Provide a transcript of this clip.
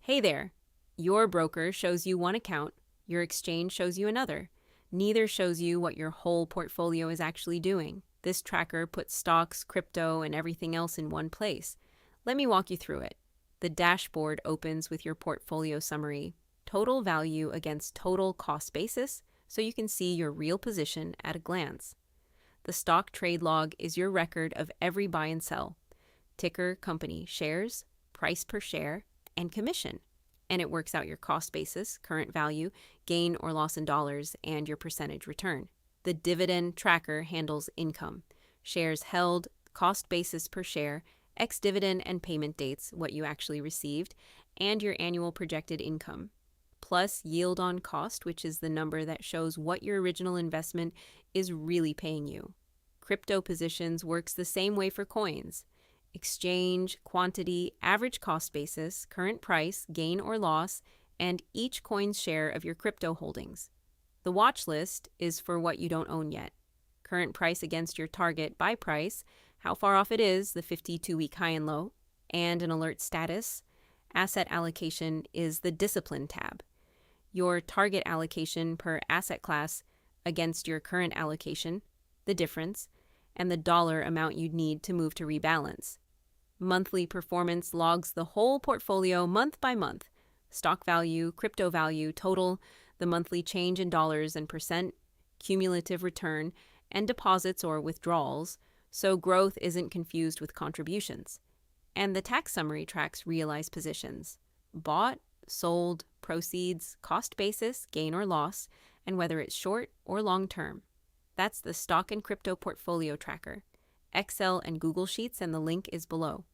Hey there! Your broker shows you one account, your exchange shows you another. Neither shows you what your whole portfolio is actually doing. This tracker puts stocks, crypto, and everything else in one place. Let me walk you through it. The dashboard opens with your portfolio summary, total value against total cost basis, so you can see your real position at a glance. The stock trade log is your record of every buy and sell, ticker, company, shares, price per share, and commission. And it works out your cost basis, current value, gain or loss in dollars, and your percentage return. The dividend tracker handles income, shares held, cost basis per share, ex-dividend and payment dates, what you actually received, and your annual projected income. Plus yield on cost, which is the number that shows what your original investment is really paying you. Crypto positions works the same way for coins. Exchange, quantity, average cost basis, current price, gain or loss, and each coin's share of your crypto holdings. The watch list is for what you don't own yet. Current price against your target buy price, how far off it is, the 52-week high and low, and an alert status. Asset allocation is the discipline tab. Your target allocation per asset class against your current allocation, the difference, and the dollar amount you'd need to move to rebalance. Monthly performance logs the whole portfolio month by month. Stock value, crypto value, total, the monthly change in dollars and percent, cumulative return, and deposits or withdrawals, so growth isn't confused with contributions. And the tax summary tracks realized positions: bought, sold, proceeds, cost basis, gain or loss, and whether it's short or long term. That's the Stock and Crypto Portfolio Tracker. Excel and Google Sheets, and the link is below.